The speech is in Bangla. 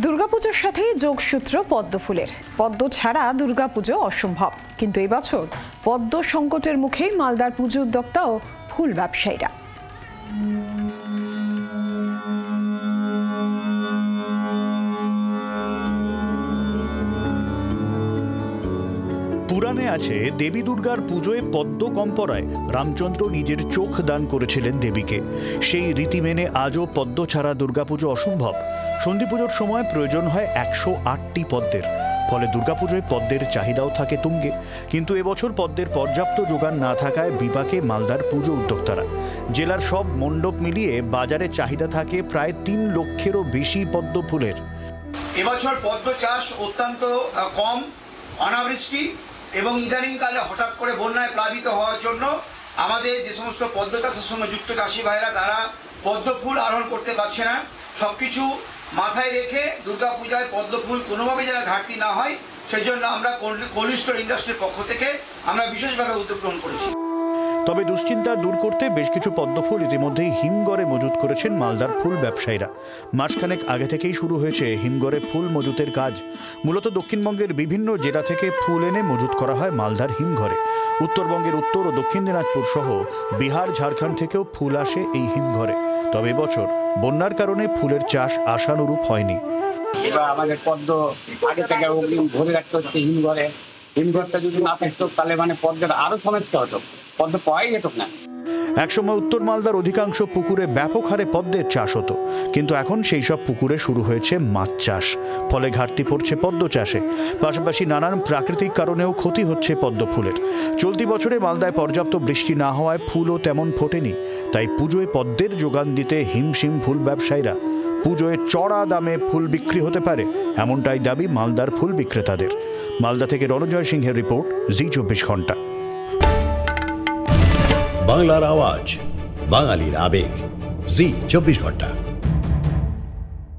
দুর্গাপুজোর সাথে যোগসূত্র পদ্ম ফুলের। পদ্ম ছাড়া দুর্গাপুজো অসম্ভব, কিন্তু এবছর পদ্ম সংকটের মুখে মালদার পুজো উদ্যোক্তা ও ফুল ব্যবসায়ীরা। পুরাণে আছে দেবী দুর্গার পুজোয় পদ্ম কম পড়ায় রামচন্দ্র নিজের চোখ দান করেছিলেন দেবীকে। সেই রীতি মেনে আজও পদ্ম ছাড়া দুর্গাপুজো অসম্ভব। সন্ধি পুজোর সময় প্রয়োজন হয় 108টি পদ্মের, ফলে দুর্গাপুজোয় পদ্মের চাহিদাও থাকে তুঙ্গে। কিন্তু এবছর পদ্মের পর্যাপ্ত যোগান না থাকায় বিপাকে মালদার পুজো উদ্যোক্তারা। জেলার সব মণ্ডপ মিলিয়ে বাজারে চাহিদা থাকে প্রায় 3 লক্ষেরও বেশি পদ্ম ফুলের। এবছর পদ্ম চাষ অত্যন্ত কম, অনাবৃষ্টি এবং ইদানিংকালে হঠাৎ করে বন্যায় প্লাবিত হওয়ার জন্য আমাদের যে সমস্ত পদ্ম চাষের সঙ্গে যুক্ত চাষি ভাইরা তারা পদ্ম ফুল আহরণ করতে পারছে না। সবকিছু মাথায় রেখে দুর্গাপূজায় পদ্ম ফুল কোনোভাবে যেন ঘাটতি না হয়, সেই জন্য আমরা কোল্ড স্টোর ইন্ডাস্ট্রির পক্ষ থেকে আমরা বিশেষভাবে উদ্যোগ গ্রহণ করেছি। তবে দুশ্চিন্তা দূর করতে বেশ কিছু পদ্মফুল ইতিমধ্যেই হিমঘরে মজুত করেছেন মালদার ফুল ব্যবসায়ীরা। মাসখানেক আগে থেকেই শুরু হয়েছে হিমঘরে ফুল মজুতের কাজ। মূলত দক্ষিণবঙ্গের বিভিন্ন জেলা থেকে ফুল এনে মজুত করা হয় মালদার হিমঘরে। উত্তরবঙ্গের উত্তর ও দক্ষিণ দিনাজপুর সহ বিহার, ঝাড়খণ্ড থেকেও ফুল আসে এই হিমঘরে। তবে এবছর বন্যার কারণে ফুলের চাষ আশানুরূপ হয়নি। এবার আমাদের পদ্ম আগে থেকে ভরে রাখতে হচ্ছে হিমঘরে। হিমঘরটা যদি না থাকতো তাহলে পদ্মের আরো সমস্যা হতো, পদ্ম পাওয়াই যেত না। একসময় উত্তর মালদার অধিকাংশ পুকুরে ব্যাপক হারে পদ্মের চাষ হতো, কিন্তু এখন সেই সব পুকুরে শুরু হয়েছে মাছ চাষ। ফলে ঘাটতি পড়ছে পদ্ম চাষে। পাশাপাশি নানান প্রাকৃতিক কারণেও ক্ষতি হচ্ছে পদ্ম ফুলের। চলতি বছরে মালদায় পর্যাপ্ত বৃষ্টি না হওয়ায় ফুলও তেমন ফোটেনি। তাই পুজোয় পদ্মের যোগান দিতে হিমশিম ফুল ব্যবসায়ীরা। পুজোয় চড়া দামে ফুল বিক্রি হতে পারে, এমনটাই দাবি মালদার ফুল বিক্রেতাদের। মালদা থেকে রণজয় সিংহের রিপোর্ট, জি24 ঘন্টা। বাংলার আওয়াজ, বাঙালির আবেগ, জি24 ঘন্টা।